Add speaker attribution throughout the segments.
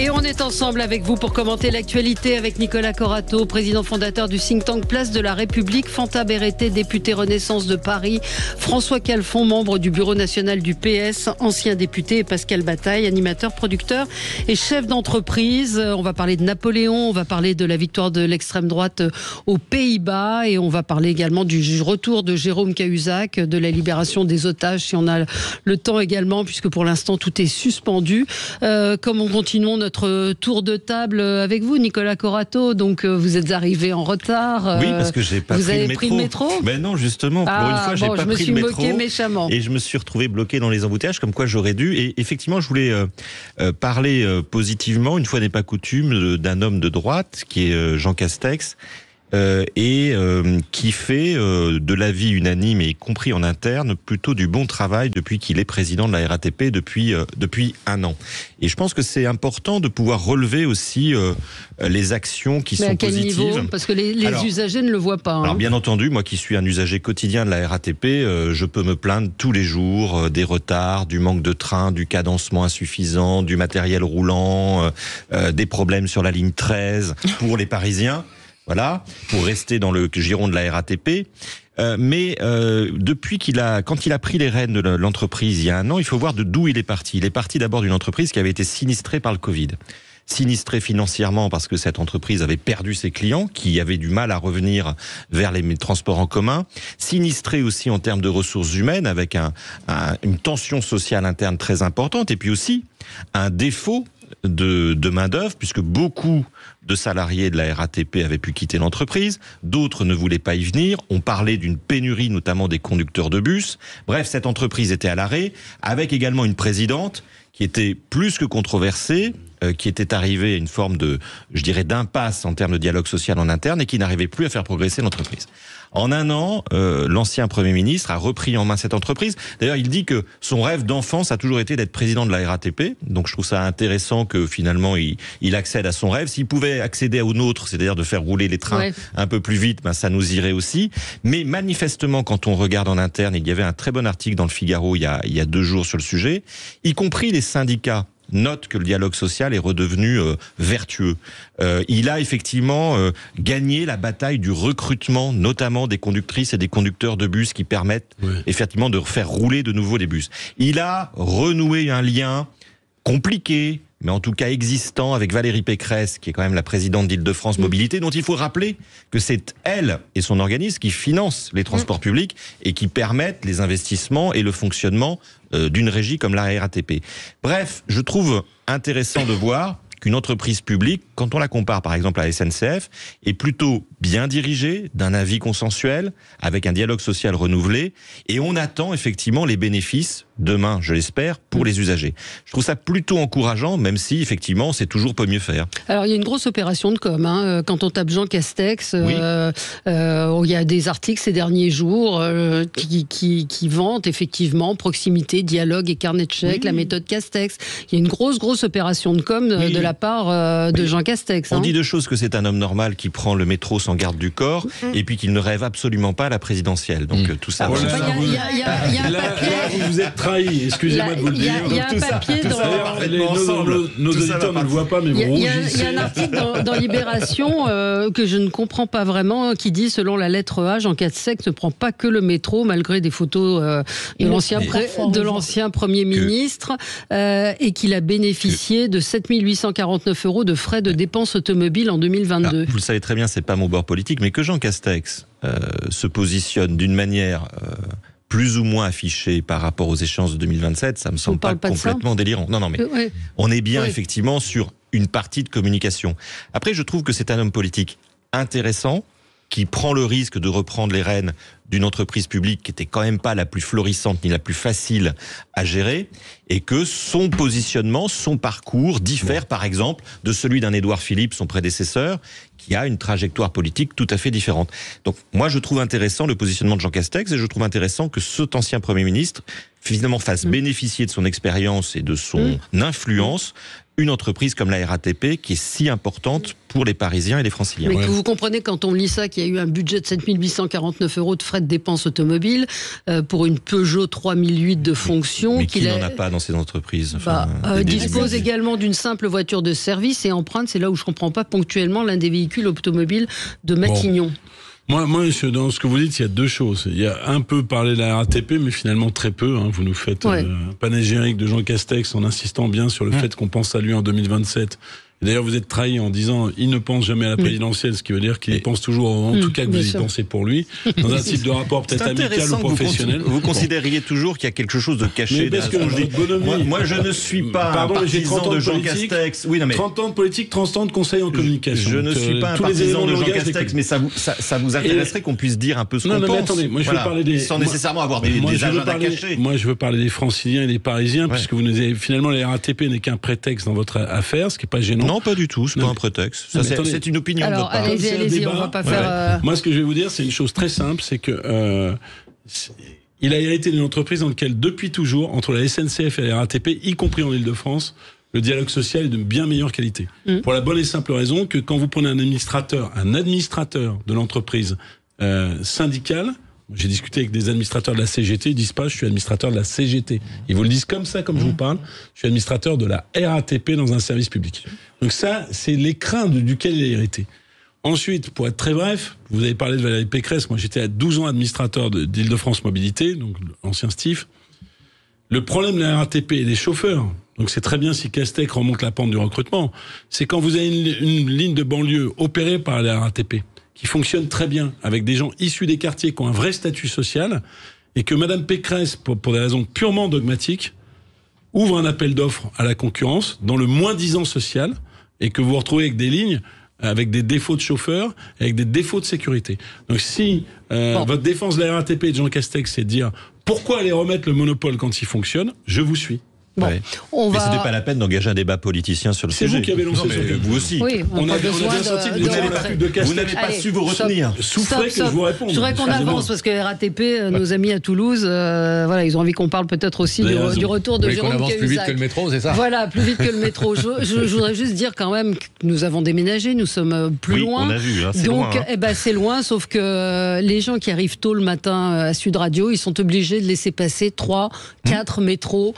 Speaker 1: Et on est ensemble avec vous pour commenter l'actualité avec Nicolas Corato, président fondateur du think tank Place de la République, Fanta Berete, député Renaissance de Paris, François Calfon, membre du bureau national du PS, ancien député, et Pascal Bataille, animateur, producteur et chef d'entreprise. On va parler de Napoléon, on va parler de la victoire de l'extrême droite aux Pays-Bas et on va parler également du retour de Jérôme Cahuzac, de la libération des otages, si on a le temps également, puisque pour l'instant tout est suspendu. Comme continuons notre tour de table avec vous, Nicolas Corato. Donc vous êtes arrivé en retard.
Speaker 2: Oui, parce que j'ai pas
Speaker 1: vous
Speaker 2: pris
Speaker 1: avez
Speaker 2: le
Speaker 1: pris le métro.
Speaker 2: Ben non, justement, pour une fois, j'ai pas pris le métro.
Speaker 1: Je me suis moqué méchamment.
Speaker 2: Et je me suis retrouvé bloqué dans les embouteillages, comme quoi j'aurais dû. Et effectivement, je voulais parler positivement, une fois n'est pas coutume, d'un homme de droite, qui est Jean Castex, qui fait de l'avis unanime, et y compris en interne, plutôt du bon travail depuis qu'il est président de la RATP depuis 1 an. Et je pense que c'est important de pouvoir relever aussi les actions qui sont positives.
Speaker 1: Mais à quel niveau ? Parce que les usagers ne le voient pas.
Speaker 2: Alors bien entendu, moi qui suis un usager quotidien de la RATP, je peux me plaindre tous les jours des retards, du manque de train, du cadencement insuffisant, du matériel roulant, des problèmes sur la ligne 13 pour les Parisiens. Voilà, pour rester dans le giron de la RATP. Mais depuis quand il a pris les rênes de l'entreprise il y a 1 an, il faut voir d'où il est parti. Il est parti d'abord d'une entreprise qui avait été sinistrée par le Covid. Sinistrée financièrement parce que cette entreprise avait perdu ses clients, qui avaient du mal à revenir vers les transports en commun. Sinistrée aussi en termes de ressources humaines, avec une tension sociale interne très importante. Et puis aussi un défaut de main-d'œuvre, puisque beaucoup de salariés de la RATP avaient pu quitter l'entreprise, d'autres ne voulaient pas y venir, on parlait d'une pénurie notamment des conducteurs de bus. Bref, cette entreprise était à l'arrêt, avec également une présidente qui était plus que controversée, qui était arrivée à une forme d'impasse en termes de dialogue social en interne et qui n'arrivait plus à faire progresser l'entreprise. En 1 an, l'ancien Premier ministre a repris en main cette entreprise. D'ailleurs, il dit que son rêve d'enfance a toujours été d'être président de la RATP. Donc, je trouve ça intéressant que finalement, il accède à son rêve. S'il pouvait accéder au nôtre, c'est-à-dire de faire rouler les trains un peu plus vite, ça nous irait aussi. Mais manifestement, quand on regarde en interne, il y avait un très bon article dans le Figaro il y a 2 jours sur le sujet, y compris les syndicats note que le dialogue social est redevenu vertueux. Il a effectivement gagné la bataille du recrutement, notamment des conductrices et des conducteurs de bus qui permettent effectivement de faire rouler de nouveau les bus. Il a renoué un lien compliqué, mais en tout cas existant, avec Valérie Pécresse, qui est quand même la présidente d'Île-de-France Mobilité, dont il faut rappeler que c'est elle et son organisme qui financent les transports publics et qui permettent les investissements et le fonctionnement d'une régie comme la RATP. Bref, je trouve intéressant de voir qu'une entreprise publique, quand on la compare par exemple à la SNCF, est plutôt bien dirigée, d'un avis consensuel, avec un dialogue social renouvelé, et on attend effectivement les bénéfices, demain je l'espère, pour les usagers. Je trouve ça plutôt encourageant, même si effectivement c'est toujours peut mieux faire.
Speaker 1: Alors il y a une grosse opération de com, quand on tape Jean Castex, il y a des articles ces derniers jours qui vantent effectivement proximité, dialogue et carnet de chèques, la méthode Castex. Il y a une grosse opération de com de la part de Jean Castex.
Speaker 2: On dit 2 choses, que c'est un homme normal qui prend le métro sans garde du corps, et puis qu'il ne rêve absolument pas à la présidentielle. Donc tout ça...
Speaker 1: Il y a un papier...
Speaker 3: Vous vous êtes trahi, excusez-moi de vous le dire.
Speaker 1: Il y a un papier
Speaker 3: Nos auditeurs ne le voient pas, mais vous rougissez.
Speaker 1: Il y a un article dans Libération que je ne comprends pas vraiment, qui dit, selon la lettre A, Jean Castex ne prend pas que le métro, malgré des photos de l'ancien Premier ministre, et qu'il a bénéficié de 7 849 € de frais de dépenses automobiles en 2022.
Speaker 2: Vous le savez très bien, c'est pas mon bord politique, mais que Jean Castex se positionne d'une manière plus ou moins affichée par rapport aux échéances de 2027, ça me semble pas complètement délirant. Non, mais on est bien effectivement sur une partie de communication. Après, je trouve que c'est un homme politique intéressant, qui prend le risque de reprendre les rênes d'une entreprise publique qui était quand même pas la plus florissante ni la plus facile à gérer, et que son positionnement, son parcours diffère par exemple de celui d'un Édouard Philippe, son prédécesseur, qui a une trajectoire politique tout à fait différente. Donc moi je trouve intéressant le positionnement de Jean Castex, et je trouve intéressant que cet ancien Premier ministre finalement fasse bénéficier de son expérience et de son influence une entreprise comme la RATP qui est si importante pour les Parisiens et les Franciliens.
Speaker 1: Mais que vous comprenez quand on lit ça qu'il y a eu un budget de 7 849 € de frais de dépenses automobiles pour une Peugeot 3008 de fonction.
Speaker 2: Mais qui n'en a pas dans ces entreprises
Speaker 1: dispose également d'une simple voiture de service et emprunte, c'est là où je ne comprends pas, ponctuellement l'un des véhicules automobiles de Matignon.
Speaker 3: Moi, dans ce que vous dites, il y a deux choses. Il y a un peu parlé de la RATP, mais finalement très peu. Vous nous faites un panégyrique de Jean Castex en insistant bien sur le fait qu'on pense à lui en 2027. Et d'ailleurs, vous êtes trahi en disant il ne pense jamais à la présidentielle, ce qui veut dire qu'il y pense toujours, en tout cas que vous y pensez pour lui, dans un type de rapport peut-être amical ou professionnel.
Speaker 2: Vous considériez toujours qu'il y a quelque chose de caché.
Speaker 3: Mais parce que
Speaker 2: moi, je ne suis pas un partisan de Jean Castex.
Speaker 3: 30 ans de politique, 30 ans de conseil en communication.
Speaker 2: Je ne suis pas un partisan de Jean Castex, mais ça vous intéresserait qu'on puisse dire un peu ce qu'on pense.
Speaker 3: Mais attendez, moi je veux parler des...
Speaker 2: Sans nécessairement avoir des agendas cachés.
Speaker 3: Moi je veux parler des Franciliens et des Parisiens, puisque vous nous avez finalement la RATP n'est qu'un prétexte dans votre affaire, ce qui n'est pas gênant.
Speaker 2: Non, pas du tout, c'est pas un prétexte. C'est une opinion.
Speaker 1: Alors, allez-y, on va pas faire...
Speaker 3: Moi, ce que je vais vous dire, c'est une chose très simple, c'est que il a hérité d'une entreprise dans laquelle, depuis toujours, entre la SNCF et la RATP, y compris en Ile-de-France, le dialogue social est de bien meilleure qualité. Pour la bonne et simple raison que quand vous prenez un administrateur de l'entreprise syndicale, j'ai discuté avec des administrateurs de la CGT, ils disent pas je suis administrateur de la CGT. Ils vous le disent comme ça, comme je vous parle. Je suis administrateur de la RATP dans un service public. Donc ça, c'est les craintes duquel il est hérité. Ensuite, pour être très bref, vous avez parlé de Valérie Pécresse. Moi, j'étais à 12 ans administrateur d'Île-de-France Mobilité, donc l'ancien STIF. Le problème de la RATP et des chauffeurs, donc c'est très bien si Castex remonte la pente du recrutement, c'est quand vous avez une ligne de banlieue opérée par la RATP, qui fonctionne très bien, avec des gens issus des quartiers qui ont un vrai statut social, et que Madame Pécresse, pour des raisons purement dogmatiques, ouvre un appel d'offres à la concurrence dans le moins-disant social, et que vous vous retrouvez avec des lignes avec des défauts de chauffeurs, avec des défauts de sécurité. Donc si votre défense de la RATP et de Jean Castex, c'est de dire pourquoi aller remettre le monopole quand il fonctionne, je vous suis.
Speaker 1: Bon,
Speaker 2: mais c'était pas la peine d'engager un débat politicien sur le sujet.
Speaker 3: C'est vous qui avez lancé ce débat.
Speaker 2: Vous aussi.
Speaker 1: Oui,
Speaker 3: on a bien senti que
Speaker 2: vous n'avez pas su vous retenir.
Speaker 3: Souffrez que je vous réponde.
Speaker 1: Je voudrais qu'on avance parce que RATP, nos amis à Toulouse, ils ont envie qu'on parle peut-être aussi du retour de Jérôme Cahuzac.
Speaker 4: Qu'on avance plus vite que le métro, c'est ça ?
Speaker 1: Voilà, plus vite que le métro. Je voudrais juste dire quand même que nous avons déménagé, nous sommes plus loin.
Speaker 2: On a vu, c'est
Speaker 1: donc,
Speaker 2: loin.
Speaker 1: C'est loin, sauf que les gens qui arrivent tôt le matin à Sud Radio, ils sont obligés de laisser passer 3, 4 métros,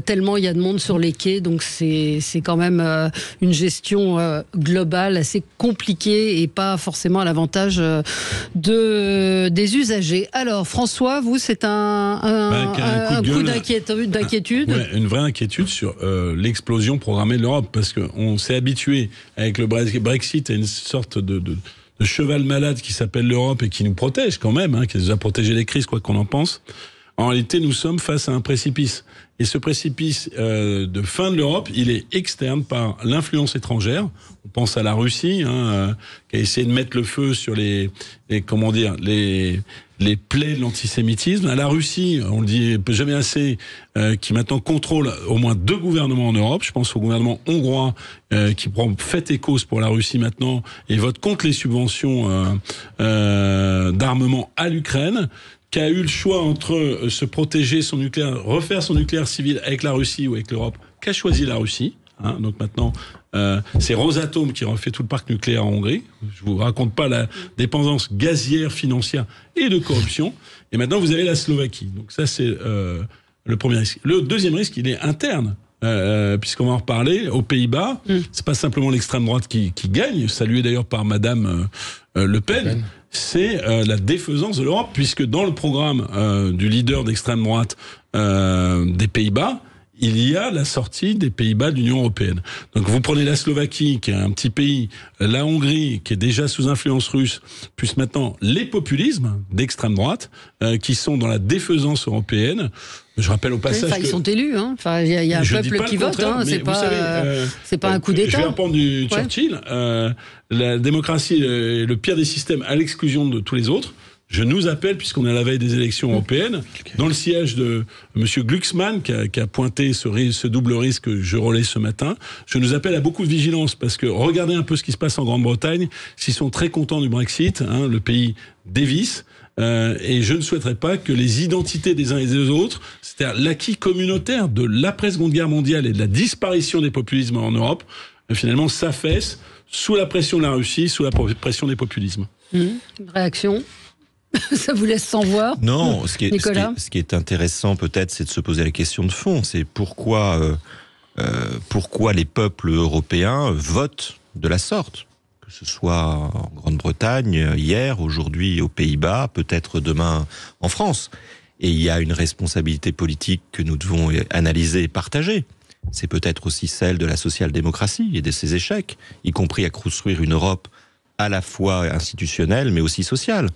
Speaker 1: tellement il y a de monde sur les quais, donc c'est quand même une gestion globale assez compliquée et pas forcément à l'avantage des usagers. Alors François, vous c'est un coup d'inquiétude.
Speaker 3: Ouais, une vraie inquiétude sur l'explosion programmée de l'Europe, parce qu'on s'est habitué avec le Brexit à une sorte de cheval malade qui s'appelle l'Europe et qui nous protège quand même, qui nous a protégé des crises, quoi qu'on en pense. En réalité, nous sommes face à un précipice. Et ce précipice de fin de l'Europe, il est externe par l'influence étrangère. On pense à la Russie, qui a essayé de mettre le feu sur les plaies de l'antisémitisme. À la Russie, on le dit jamais assez, qui maintenant contrôle au moins 2 gouvernements en Europe. Je pense au gouvernement hongrois qui prend fait et cause pour la Russie maintenant et vote contre les subventions d'armement à l'Ukraine, qui a eu le choix entre se protéger son nucléaire, refaire son nucléaire civil avec la Russie ou avec l'Europe, qu'a choisi la Russie. Donc maintenant, c'est Rosatom qui refait tout le parc nucléaire en Hongrie. Je vous raconte pas la dépendance gazière, financière et de corruption. Et maintenant, vous avez la Slovaquie. Donc ça, c'est le premier risque. Le deuxième risque, il est interne. Puisqu'on va en reparler, aux Pays-Bas, c'est pas simplement l'extrême droite qui gagne, saluée d'ailleurs par Madame Le Pen. C'est la défaisance de l'Europe, puisque dans le programme du leader d'extrême droite des Pays-Bas, il y a la sortie des Pays-Bas de l'Union européenne. Donc vous prenez la Slovaquie, qui est un petit pays, la Hongrie, qui est déjà sous influence russe, plus maintenant les populismes d'extrême droite, qui sont dans la défaisance européenne. Je rappelle au passage
Speaker 1: ils sont élus, il y a un peuple qui vote, c'est pas un coup d'État.
Speaker 3: Je vais reprendre du Churchill. La démocratie est le pire des systèmes à l'exclusion de tous les autres. Je nous appelle, puisqu'on est à la veille des élections européennes, dans le sillage de M. Glucksmann, qui a pointé ce double risque que je relaie ce matin, je nous appelle à beaucoup de vigilance, parce que regardez un peu ce qui se passe en Grande-Bretagne, s'ils sont très contents du Brexit, le pays dévisse, et je ne souhaiterais pas que les identités des uns et des autres, c'est-à-dire l'acquis communautaire de l'après-Seconde Guerre mondiale et de la disparition des populismes en Europe, finalement s'affaisse sous la pression de la Russie, sous la pression des populismes.
Speaker 1: Réaction? Ça vous laisse sans voix?
Speaker 2: Non, ce qui est intéressant peut-être, c'est de se poser la question de fond. C'est pourquoi les peuples européens votent de la sorte, que ce soit en Grande-Bretagne hier, aujourd'hui aux Pays-Bas, peut-être demain en France. Et il y a une responsabilité politique que nous devons analyser et partager. C'est peut-être aussi celle de la social-démocratie et de ses échecs, y compris à construire une Europe à la fois institutionnelle mais aussi sociale.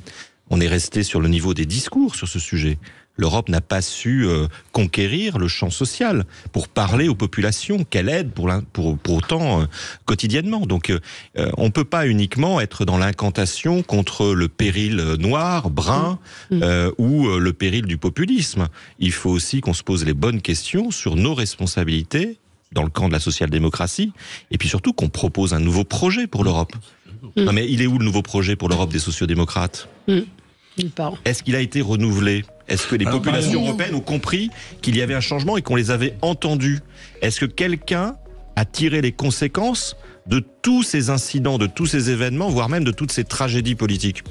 Speaker 2: On est resté sur le niveau des discours sur ce sujet. L'Europe n'a pas su conquérir le champ social pour parler aux populations qu'elle aide pour autant quotidiennement. Donc on ne peut pas uniquement être dans l'incantation contre le péril noir, brun ou le péril du populisme. Il faut aussi qu'on se pose les bonnes questions sur nos responsabilités dans le camp de la social-démocratie et puis surtout qu'on propose un nouveau projet pour l'Europe. Non mais il est où le nouveau projet pour l'Europe des sociodémocrates ? Est-ce qu'il a été renouvelé ? Est-ce que les populations européennes ont compris qu'il y avait un changement et qu'on les avait entendus ? Est-ce que quelqu'un a tiré les conséquences de tous ces incidents, de tous ces événements, voire même de toutes ces tragédies politiques ?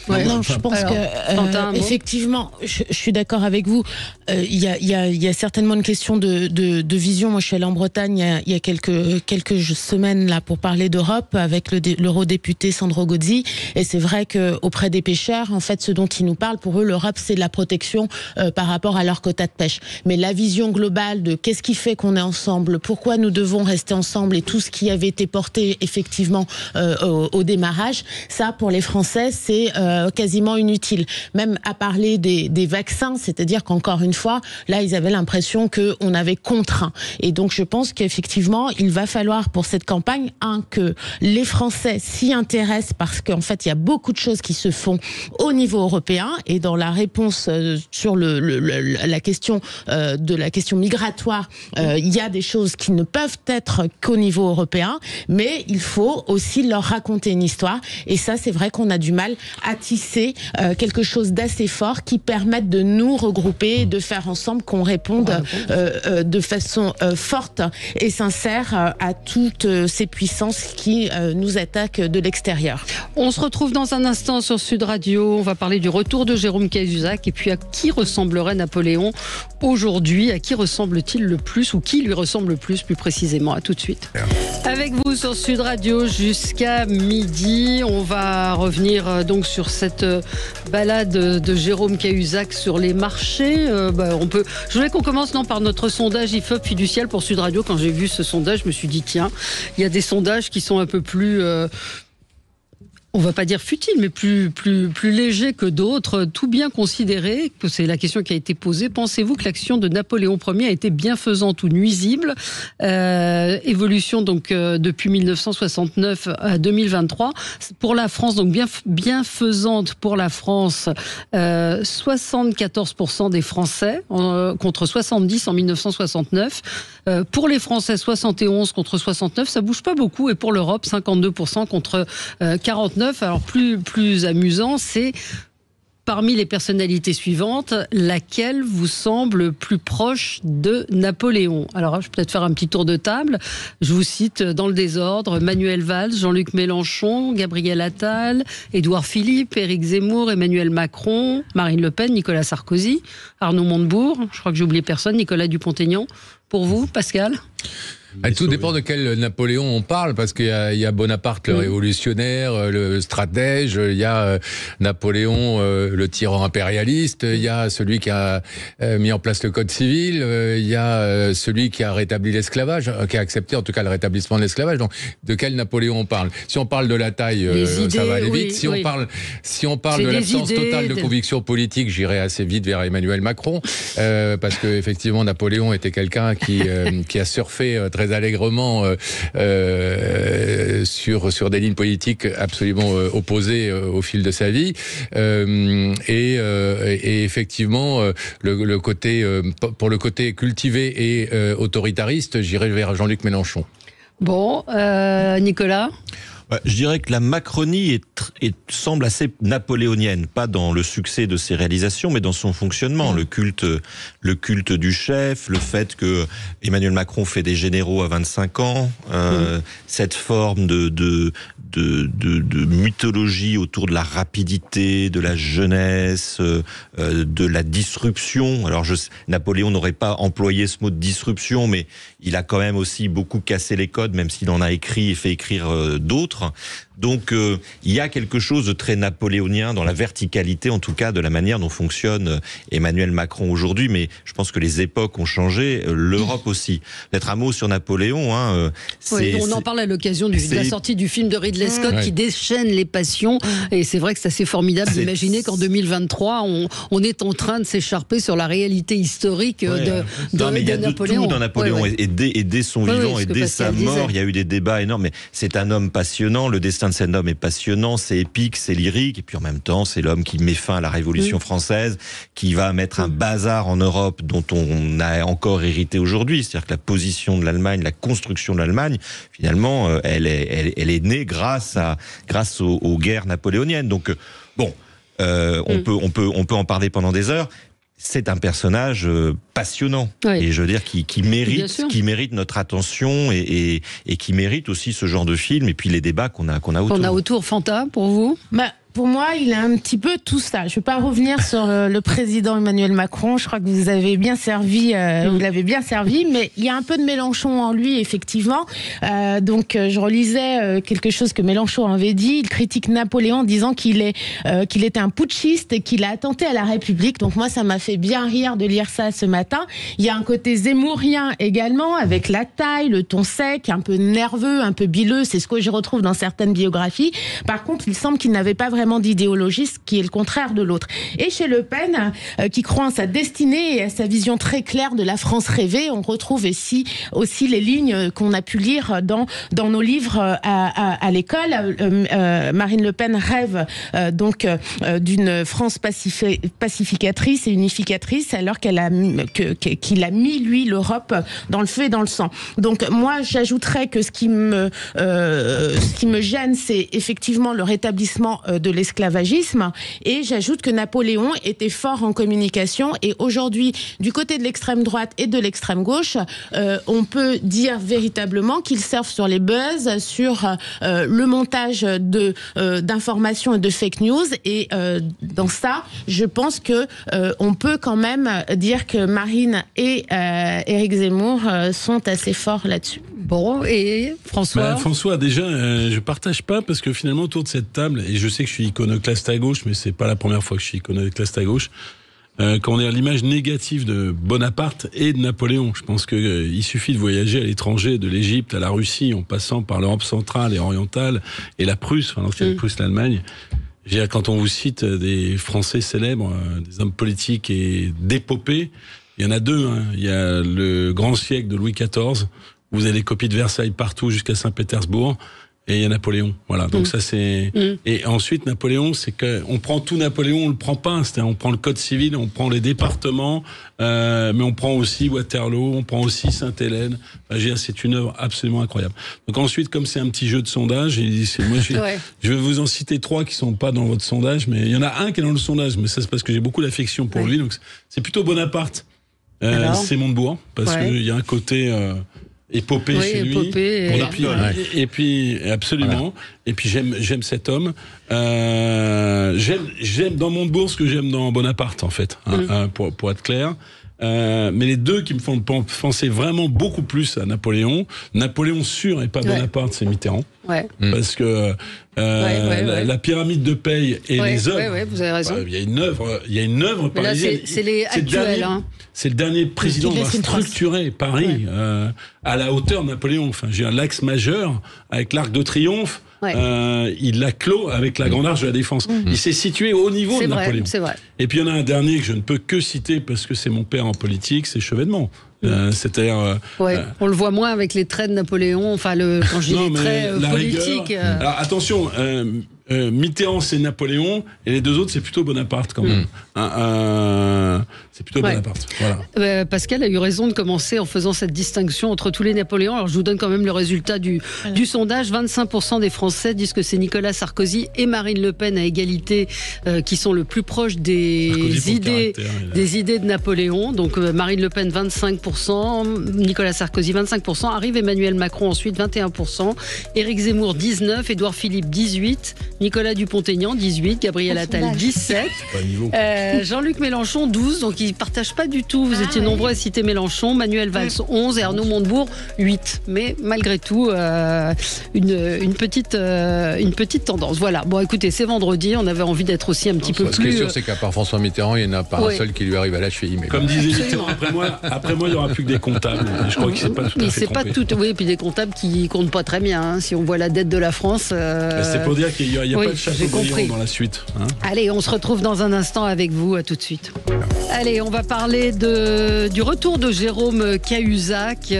Speaker 4: Non, je pense que effectivement, je suis d'accord avec vous. Il y a certainement une question de vision. Moi, je suis allée en Bretagne il y a quelques semaines là pour parler d'Europe avec l'eurodéputé Sandro Gozzi. Et c'est vrai que auprès des pêcheurs, en fait, ce dont ils nous parlent, pour eux, l'Europe, c'est de la protection par rapport à leur quota de pêche. Mais la vision globale de qu'est-ce qui fait qu'on est ensemble, pourquoi nous devons rester ensemble et tout ce qui avait été porté effectivement au démarrage, ça, pour les Français, c'est quasiment inutile. Même à parler des vaccins, c'est-à-dire qu'encore une fois, là, ils avaient l'impression qu'on avait contraint. Et donc, je pense qu'effectivement, il va falloir pour cette campagne, que les Français s'y intéressent parce qu'en fait, il y a beaucoup de choses qui se font au niveau européen et dans la réponse sur la question de la question migratoire, il y a des choses qui ne peuvent être qu'au niveau européen, mais il faut aussi leur raconter une histoire. Et ça, c'est vrai qu'on a du mal à tisser quelque chose d'assez fort qui permette de nous regrouper, de faire ensemble qu'on réponde de façon forte et sincère à toutes ces puissances qui nous attaquent de l'extérieur.
Speaker 1: On se retrouve dans un instant sur Sud Radio. On va parler du retour de Jérôme Cahuzac et puis à qui ressemblerait Napoléon aujourd'hui, à qui ressemble-t-il le plus ou qui lui ressemble le plus précisément. À tout de suite. Avec vous sur Sud Radio jusqu'à midi. On va revenir donc sur cette balade de Jérôme Cahuzac sur les marchés. Je voulais qu'on commence par notre sondage IFOP fiducial pour Sud Radio. Quand j'ai vu ce sondage, je me suis dit tiens, il y a des sondages qui sont un peu plus... on va pas dire futile, mais plus léger que d'autres, tout bien considéré, que c'est la question qui a été posée. Pensez-vous que l'action de Napoléon Ier a été bienfaisante ou nuisible ? Évolution donc depuis 1969 à 2023. Pour la France, donc bienfaisante pour la France, 74% des Français contre 70 en 1969. Pour les Français, 71 contre 69, ça bouge pas beaucoup. Et pour l'Europe, 52% contre 49. Alors plus amusant, c'est parmi les personnalités suivantes, laquelle vous semble plus proche de Napoléon ? Alors, je vais peut-être faire un petit tour de table. Je vous cite dans le désordre Manuel Valls, Jean-Luc Mélenchon, Gabriel Attal, Édouard Philippe, Éric Zemmour, Emmanuel Macron, Marine Le Pen, Nicolas Sarkozy, Arnaud Montebourg, je crois que j'ai oublié personne, Nicolas Dupont-Aignan. Pour vous, Pascal ?
Speaker 5: Tout dépend de quel Napoléon on parle, parce qu'il y a Bonaparte le révolutionnaire, le stratège, il y a Napoléon le tyran impérialiste, il y a celui qui a mis en place le code civil, il y a celui qui a rétabli l'esclavage, qui a accepté en tout cas le rétablissement de l'esclavage. Donc de quel Napoléon on parle ? Si on parle de la taille, ça va aller vite. Si on parle de l'absence totale de conviction politique, j'irai assez vite vers Emmanuel Macron, parce que effectivement Napoléon était quelqu'un qui a surfé très allègrement sur des lignes politiques absolument opposées au fil de sa vie, et effectivement pour le côté cultivé et autoritariste, j'irai vers Jean-Luc Mélenchon.
Speaker 1: Bon, Nicolas ?
Speaker 2: Je dirais que la Macronie semble assez napoléonienne, pas dans le succès de ses réalisations, mais dans son fonctionnement. Le culte du chef, le fait que Emmanuel Macron fait des généraux à 25 ans, cette forme de mythologie autour de la rapidité, de la jeunesse, de la disruption. Alors Napoléon n'aurait pas employé ce mot de disruption, mais il a quand même aussi beaucoup cassé les codes, même s'il en a écrit et fait écrire d'autres. Donc il y a quelque chose de très napoléonien dans la verticalité, en tout cas, de la manière dont fonctionne Emmanuel Macron aujourd'hui. Mais je pense que les époques ont changé, l'Europe aussi. Peut-être un mot sur Napoléon.
Speaker 1: On en parle à l'occasion de la sortie du film de Ridley Scott qui déchaîne les passions. Et c'est vrai que c'est assez formidable d'imaginer qu'en 2023, on est en train de s'écharper sur la réalité historique de Napoléon. Il y a de tout
Speaker 2: dans Napoléon. Et dès son vivant et dès sa mort, il y a eu des débats énormes. Mais c'est un homme passionnant. Le destin de cet homme est passionnant, c'est épique, c'est lyrique, et puis en même temps, c'est l'homme qui met fin à la Révolution française, qui va mettre un bazar en Europe dont on a encore hérité aujourd'hui. C'est-à-dire que la position de l'Allemagne, la construction de l'Allemagne, finalement, elle est née grâce aux guerres napoléoniennes. Donc, on peut en parler pendant des heures. C'est un personnage passionnant, et je veux dire qui mérite notre attention et qui mérite aussi ce genre de film et puis les débats qu'on a autour.
Speaker 1: Fanta, pour vous?
Speaker 4: Pour moi, il a un petit peu tout ça. Je ne vais pas revenir sur le président Emmanuel Macron. Je crois que vous avez bien servi, vous l'avez bien servi, mais il y a un peu de Mélenchon en lui, effectivement. Donc, je relisais quelque chose que Mélenchon avait dit. Il critique Napoléon en disant qu'il était un putschiste et qu'il a attenté à la République. Donc, moi, ça m'a fait bien rire de lire ça ce matin. Il y a un côté zemmourien également, avec la taille, le ton sec, un peu nerveux, un peu bileux. C'est ce que je retrouve dans certaines biographies. Par contre, il semble qu'il n'avait pas vraiment d'idéologie, ce qui est le contraire de l'autre. Et chez Le Pen, qui croit en sa destinée et à sa vision très claire de la France rêvée, on retrouve ici aussi les lignes qu'on a pu lire dans nos livres à l'école. Marine Le Pen rêve d'une France pacificatrice et unificatrice, alors qu'il a mis, lui, l'Europe dans le feu et dans le sang. Donc moi, j'ajouterais que ce qui me gêne, c'est effectivement le rétablissement de l'esclavagisme, et j'ajoute que Napoléon était fort en communication, et aujourd'hui, du côté de l'extrême droite et de l'extrême gauche, on peut dire véritablement qu'ils servent sur les buzz, sur le montage d'informations et de fake news, et dans ça, je pense que on peut quand même dire que Marine et Éric Zemmour sont assez forts là-dessus.
Speaker 1: Bon, et François
Speaker 3: François, déjà, je partage pas, parce que finalement, autour de cette table, et je sais que je suis iconoclaste à gauche, mais c'est pas la première fois que je suis iconoclaste à gauche, quand on est à l'image négative de Bonaparte et de Napoléon. Je pense qu'il suffit de voyager à l'étranger, de l'Égypte à la Russie, en passant par l'Europe centrale et orientale, et la Prusse, enfin l'ancienne Prusse, l'Allemagne. Quand on vous cite des Français célèbres, des hommes politiques et d'épopées, il y en a deux. Il y a le grand siècle de Louis XIV, où vous avez les copies de Versailles partout jusqu'à Saint-Pétersbourg, et il y a Napoléon. Voilà. Donc ça, c'est... Et ensuite, Napoléon, c'est qu'on prend tout Napoléon, on le prend pas. C'est-à-dire, on prend le code civil, on prend les départements, mais on prend aussi Waterloo, on prend aussi Sainte-Hélène. C'est une œuvre absolument incroyable. Donc ensuite, comme c'est un petit jeu de sondage, je vais vous en citer 3 qui sont pas dans votre sondage, mais il y en a un qui est dans le sondage, mais ça c'est parce que j'ai beaucoup d'affection pour lui. Donc c'est plutôt Bonaparte. C'est Montebourg, parce qu'il y a un côté... épopée chez lui. Et puis absolument. Voilà. Et puis j'aime cet homme. J'aime dans Montebourg ce que j'aime dans Bonaparte, en fait, pour être clair. Mais les deux qui me font penser vraiment beaucoup plus à Napoléon. Napoléon sûr et pas Bonaparte, c'est Mitterrand. Parce que la pyramide de paye et les œuvres.
Speaker 1: Vous avez raison.
Speaker 3: Il y a une œuvre parisienne.
Speaker 1: C'est les actuels.
Speaker 3: C'est le dernier président qui va structurer Paris à la hauteur de Napoléon. Enfin, j'ai l'axe majeur avec l'Arc de Triomphe. Il l'a clos avec la Grande Arche de la Défense. Il s'est situé au niveau de Napoléon.
Speaker 1: C'est vrai.
Speaker 3: Et puis il y en a un dernier que je ne peux que citer parce que c'est mon père en politique, c'est Chevènement. C'est-à-dire,
Speaker 1: on le voit moins avec les traits de Napoléon, enfin quand je dis les traits politiques.
Speaker 3: Alors attention, Mitterrand, c'est Napoléon, et les deux autres, c'est plutôt Bonaparte, quand même. C'est plutôt Bonaparte. Voilà.
Speaker 1: Pascal a eu raison de commencer en faisant cette distinction entre tous les Napoléons. Alors, je vous donne quand même le résultat du sondage. 25% des Français disent que c'est Nicolas Sarkozy et Marine Le Pen à égalité qui sont le plus proches des idées de Napoléon. Donc, Marine Le Pen, 25%, Nicolas Sarkozy, 25%. Arrive Emmanuel Macron ensuite, 21%. Éric Zemmour, 19%. Édouard Philippe, 18%. Nicolas Dupont-Aignan, 18%. Gabriel Attal, 17%. Jean-Luc Mélenchon, 12%. Donc, ils ne partagent pas du tout. Vous étiez nombreux à citer Mélenchon. Manuel Valls, 11%. Et Arnaud Montebourg, 8%. Mais malgré tout, une petite tendance. Voilà. Bon, écoutez, c'est vendredi. On avait envie d'être aussi un petit peu plus...
Speaker 5: Ce qui est sûr, c'est qu'à part François Mitterrand, il n'y en a pas un seul qui lui arrive à la cheville. Mais
Speaker 3: comme disait Mitterrand, après moi, il n'y aura plus que des comptables. Je crois qu'il ne s'est pas tout à fait trompé.
Speaker 1: Oui, et puis des comptables qui ne comptent pas très bien. Hein. Si on voit la dette de la France...
Speaker 3: C'est pour dire qu'il n'y a pas de Chateaubriand dans la suite. Hein.
Speaker 1: Allez, on se retrouve dans un instant avec vous. À tout de suite. Allez, on va parler du retour de Jérôme Cahuzac,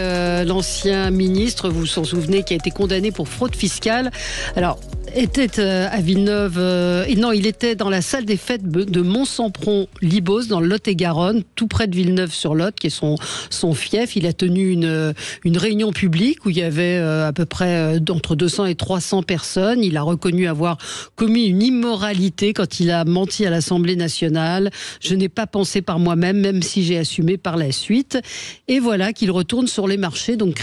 Speaker 1: l'ancien ministre, vous vous en souvenez, qui a été condamné pour fraude fiscale. Alors, était à Villeneuve, il était dans la salle des fêtes de Mont-Sampron-Libos, dans le Lot-et-Garonne, tout près de Villeneuve-sur-Lot, qui est son fief. Il a tenu une réunion publique où il y avait à peu près entre 200 et 300 personnes. Il a reconnu avoir commis une immoralité quand il a menti à l'Assemblée nationale. Je n'ai pas pensé par moi-même, même si j'ai assumé par la suite. Et voilà qu'il retourne sur les marchés, donc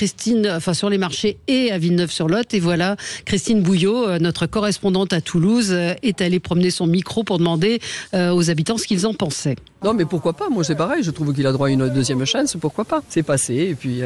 Speaker 1: sur les marchés et à Villeneuve-sur-Lot. Et voilà, Christine Bouillot, notre correspondante à Toulouse, est allée promener son micro pour demander aux habitants ce qu'ils en pensaient.
Speaker 6: Non mais pourquoi pas, moi c'est pareil, je trouve qu'il a droit à une deuxième chance, pourquoi pas. C'est passé et puis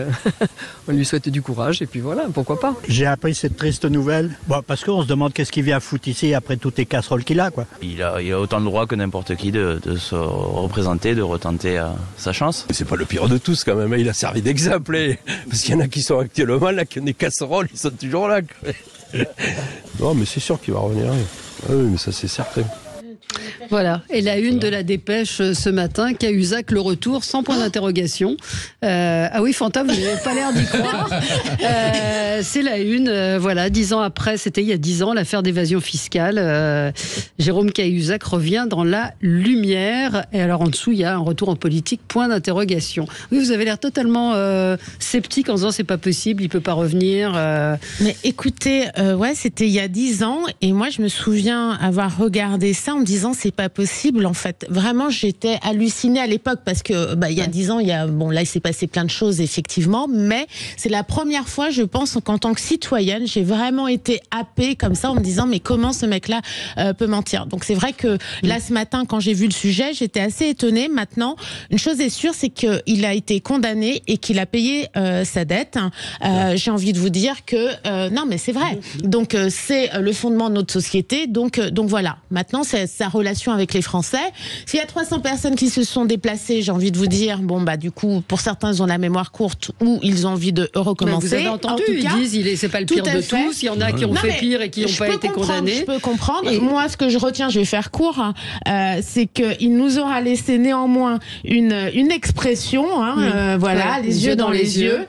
Speaker 6: on lui souhaite du courage et puis voilà, pourquoi pas.
Speaker 7: J'ai appris cette triste nouvelle, parce qu'on se demande qu'est-ce qu'il vient foutre ici après toutes les casseroles qu'il a, quoi.
Speaker 8: Il a autant de droit que n'importe qui de se représenter, de retenter sa chance.
Speaker 9: C'est pas le pire de tous quand même, il a servi d'exemple, parce qu'il y en a qui sont actuellement là, qui ont des casseroles, ils sont toujours là. Non mais c'est sûr qu'il va revenir, oui mais ça c'est certain.
Speaker 1: Voilà, et la une de la dépêche ce matin, Cahuzac le retour sans point d'interrogation. Ah oui, Fanta, vous n'avez pas l'air d'y croire. C'est la une, voilà, 10 ans après, c'était il y a 10 ans, l'affaire d'évasion fiscale. Jérôme Cahuzac revient dans la lumière. Et alors en dessous, il y a un retour en politique, point d'interrogation. Oui, vous avez l'air totalement sceptique en disant c'est pas possible, il peut pas revenir.
Speaker 4: Mais écoutez, c'était il y a 10 ans, et moi je me souviens avoir regardé ça en me disant c'est pas possible en fait. Vraiment, j'étais hallucinée à l'époque parce que il y a 10 ans, là il s'est passé plein de choses effectivement, mais c'est la première fois, je pense, qu'en tant que citoyenne, j'ai vraiment été happée comme ça en me disant mais comment ce mec-là peut mentir. Donc c'est vrai que là ce matin, quand j'ai vu le sujet, j'étais assez étonnée. Maintenant, une chose est sûre, c'est qu'il a été condamné et qu'il a payé sa dette. J'ai envie de vous dire que non, mais c'est vrai. Donc c'est le fondement de notre société. Donc voilà. Maintenant, c'est sa relation avec les Français. S'il y a 300 personnes qui se sont déplacées, j'ai envie de vous dire, du coup, pour certains, ils ont la mémoire courte ou ils ont envie de recommencer.
Speaker 1: Mais vous avez entendu, ils disent c'est pas le pire de tous. Il y en a qui ont fait pire et qui n'ont pas été condamnés.
Speaker 4: Je peux comprendre. Et moi, ce que je retiens, je vais faire court, c'est qu'il nous aura laissé néanmoins une expression, les yeux dans les yeux.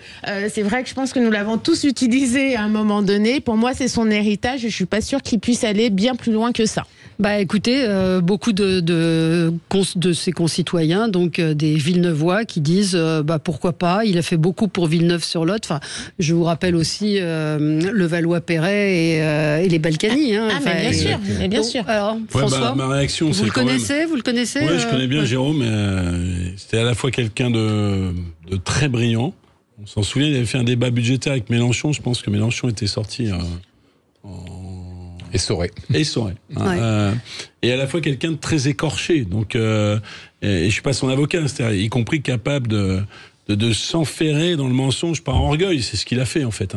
Speaker 4: C'est vrai que je pense que nous l'avons tous utilisé à un moment donné. Pour moi, c'est son héritage. Je suis pas sûre qu'il puisse aller bien plus loin que ça.
Speaker 1: Écoutez, beaucoup de ses concitoyens, donc des Villeneuvois, qui disent pourquoi pas. Il a fait beaucoup pour Villeneuve-sur-Lot. Enfin, je vous rappelle aussi le Valois-Perret et les Balkany.
Speaker 4: Mais bien sûr.
Speaker 1: Alors, François,
Speaker 3: ma réaction,
Speaker 1: vous le connaissez.
Speaker 3: Oui, je connais bien Jérôme. C'était à la fois quelqu'un de très brillant. On s'en souvient, il avait fait un débat budgétaire avec Mélenchon. Je pense que Mélenchon était sorti
Speaker 5: essoré.
Speaker 3: Et à la fois quelqu'un de très écorché. Donc, et je suis pas son avocat, c'est-à-dire y compris capable de s'enferrer dans le mensonge par orgueil. C'est ce qu'il a fait en fait.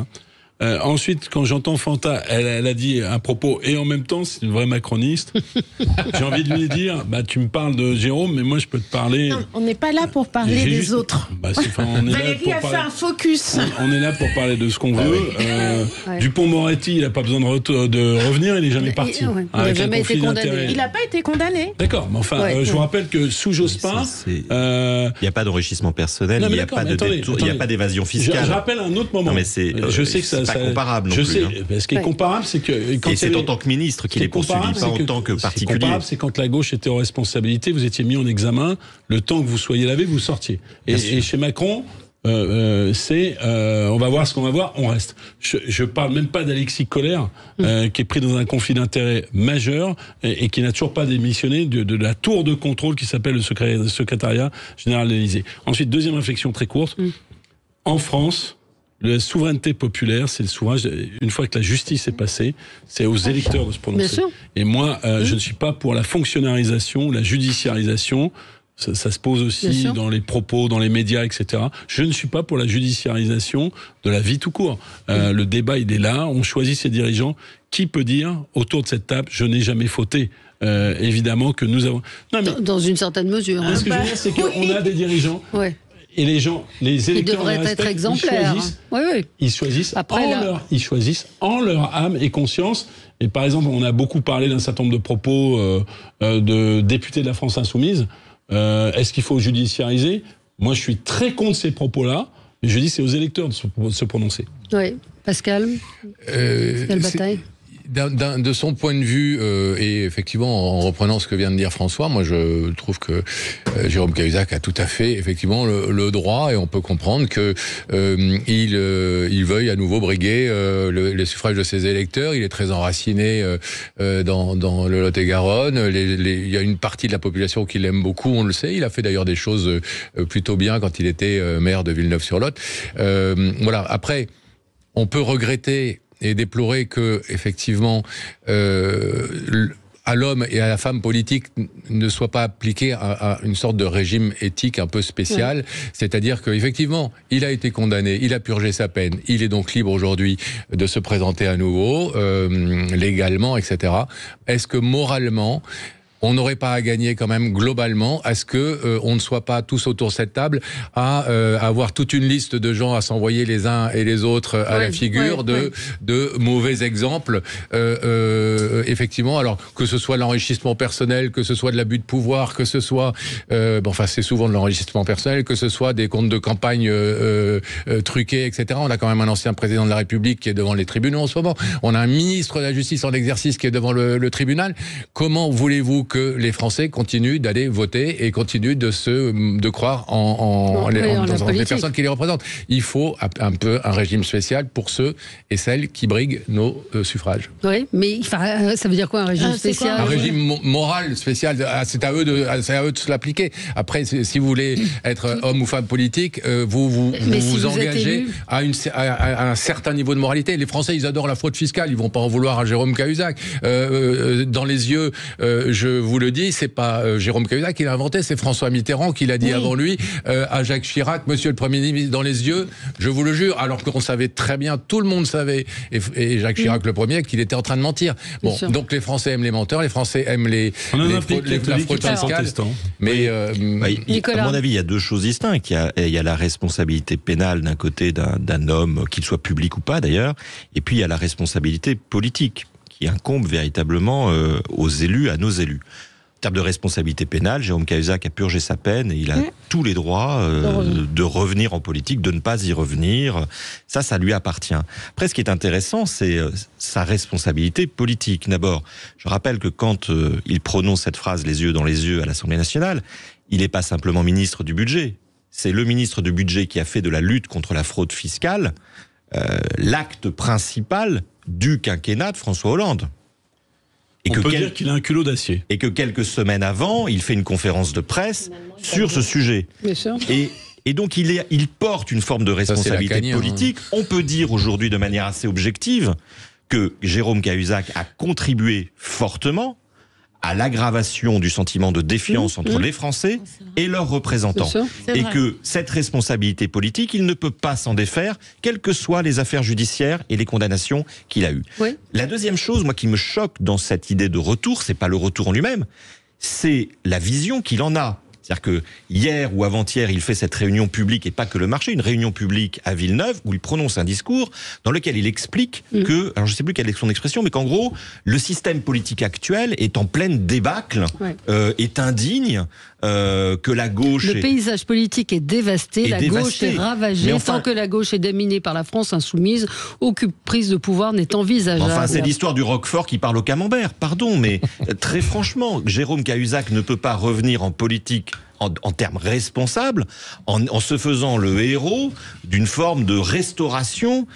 Speaker 3: Ensuite, quand j'entends Fanta, elle a dit un propos et en même temps, c'est une vraie macroniste. J'ai envie de lui dire, tu me parles de Jérôme, mais moi je peux te parler. Non,
Speaker 4: on n'est pas là pour parler des autres.
Speaker 3: Valérie
Speaker 4: a fait un focus.
Speaker 3: On est là pour parler de ce qu'on veut. Dupond-Moretti, il n'a pas besoin de revenir, il n'est jamais parti.
Speaker 1: Il n'a jamais été condamné.
Speaker 4: Il n'a pas été condamné.
Speaker 3: D'accord, mais enfin, je vous rappelle que sous Jospin,
Speaker 2: il n'y a pas d'enrichissement personnel, il n'y a pas d'évasion fiscale.
Speaker 3: Je rappelle un autre moment.
Speaker 2: Non, mais
Speaker 3: je sais que ça
Speaker 2: pas comparable non
Speaker 3: je
Speaker 2: plus.
Speaker 3: Sais, ce qui est comparable, c'est que...
Speaker 2: Et c'est en tant que ministre qu'il est poursuivi, pas en tant que particulier.
Speaker 3: Comparable, c'est quand la gauche était en responsabilité, vous étiez mis en examen, le temps que vous soyez lavé, vous sortiez. Et chez Macron... on va voir ce qu'on va voir, on reste. Je parle même pas d'Alexis Collère, qui est pris dans un conflit d'intérêts majeur et qui n'a toujours pas démissionné de la tour de contrôle qui s'appelle le secrétariat général de l'Élysée. Ensuite, deuxième réflexion très courte. En France, la souveraineté populaire, c'est le souverain. Une fois que la justice est passée, c'est aux électeurs de se prononcer. Et moi, je ne suis pas pour la fonctionnalisation, la judiciarisation. Ça se pose aussi dans les propos, dans les médias, etc. Je ne suis pas pour la judiciarisation de la vie tout court. Le débat, il est là. On choisit ses dirigeants. Qui peut dire, autour de cette table, je n'ai jamais fauté évidemment que nous avons...
Speaker 1: Non, mais... Dans une certaine mesure.
Speaker 3: Ce que je veux dire, c'est qu'on a des dirigeants... Et les gens, les électeurs,
Speaker 1: ils devraient être exemplaires.
Speaker 3: Ils choisissent en leur âme et conscience. Et par exemple, on a beaucoup parlé d'un certain nombre de propos de députés de la France Insoumise. Est-ce qu'il faut judiciariser ? Moi, je suis très contre ces propos-là. Mais je dis, c'est aux électeurs de se prononcer.
Speaker 1: Oui, Pascal. Quelle bataille ?
Speaker 5: De son point de vue, et effectivement, en reprenant ce que vient de dire François, moi je trouve que Jérôme Cahuzac a tout à fait, effectivement, le droit, et on peut comprendre que il veuille à nouveau briguer les suffrages de ses électeurs. Il est très enraciné dans le Lot-et-Garonne. Il y a une partie de la population qui l'aime beaucoup, on le sait. Il a fait d'ailleurs des choses plutôt bien quand il était maire de Villeneuve-sur-Lot. Voilà. Après, on peut regretter et déplorer que, effectivement, à l'homme et à la femme politique ne soit pas appliqué à une sorte de régime éthique un peu spécial. C'est-à-dire qu'effectivement, il a été condamné, il a purgé sa peine, il est donc libre aujourd'hui de se présenter à nouveau, légalement, etc. Est-ce que moralement, on n'aurait pas à gagner quand même globalement à ce que on ne soit pas tous autour de cette table à avoir toute une liste de gens à s'envoyer les uns et les autres à la figure de mauvais exemples, effectivement. Alors que ce soit l'enrichissement personnel, que ce soit de l'abus de pouvoir, que ce soit c'est souvent de l'enrichissement personnel, que ce soit des comptes de campagne truqués, etc. On a quand même un ancien président de la République qui est devant les tribunaux en ce moment. On a un ministre de la Justice en exercice qui est devant le tribunal. Comment voulez-vous que les Français continuent d'aller voter et continuent de croire dans les personnes qui les représentent? Il faut un peu un régime spécial pour ceux et celles qui briguent nos suffrages.
Speaker 1: Oui, mais ça veut dire quoi un régime spécial?
Speaker 5: Un régime moral spécial, c'est à eux de se l'appliquer. Après, si vous voulez être homme ou femme politique, vous engagez à un certain niveau de moralité. Les Français, ils adorent la fraude fiscale, ils vont pas en vouloir à Jérôme Cahuzac. Dans les yeux, je vous le dis, c'est pas Jérôme Cahuzac qui l'a inventé, c'est François Mitterrand qui l'a dit avant lui à Jacques Chirac, monsieur le Premier ministre, dans les yeux, je vous le jure, alors qu'on savait très bien, tout le monde savait, et Jacques Chirac le premier, qu'il était en train de mentir. Bon, donc les Français aiment les menteurs, les Français aiment la fraude fiscale. Mais
Speaker 2: à mon avis, il y a deux choses distinctes. Il y a la responsabilité pénale d'un côté d'un homme, qu'il soit public ou pas d'ailleurs, et puis il y a la responsabilité politique qui incombe véritablement aux élus, à nos élus. En termes de responsabilité pénale, Jérôme Cahuzac a purgé sa peine et il a tous les droits de revenir en politique, de ne pas y revenir. Ça lui appartient. Après, ce qui est intéressant, c'est sa responsabilité politique. D'abord, je rappelle que quand il prononce cette phrase « les yeux dans les yeux » à l'Assemblée nationale, il n'est pas simplement ministre du budget. C'est le ministre du budget qui a fait de la lutte contre la fraude fiscale l'acte principal du quinquennat de François Hollande.
Speaker 3: On peut dire qu'il a un culot d'acier.
Speaker 2: Et que quelques semaines avant, il fait une conférence de presse sur ce sujet.
Speaker 1: Bien sûr.
Speaker 2: Et donc il porte une forme de responsabilité politique. On peut dire aujourd'hui de manière assez objective que Jérôme Cahuzac a contribué fortement à l'aggravation du sentiment de défiance entre les Français et leurs représentants. Et que cette responsabilité politique, il ne peut pas s'en défaire, quelles que soient les affaires judiciaires et les condamnations qu'il a eues. La deuxième chose, moi, qui me choque dans cette idée de retour, c'est pas le retour en lui-même, c'est la vision qu'il en a. C'est-à-dire que hier ou avant-hier, il fait cette réunion publique, et pas que le marché, une réunion publique à Villeneuve, où il prononce un discours dans lequel il explique que, alors je ne sais plus quelle est son expression, mais qu'en gros, le système politique actuel est en pleine débâcle, est indigne, que la gauche...
Speaker 1: Le paysage politique est dévasté, la gauche est ravagée. Tant que la gauche est dominée par la France insoumise, aucune prise de pouvoir n'est envisageable.
Speaker 2: Enfin, c'est l'histoire du Roquefort qui parle au camembert. Pardon, mais très franchement, Jérôme Cahuzac ne peut pas revenir en politique en termes responsables, en se faisant le héros d'une forme de restauration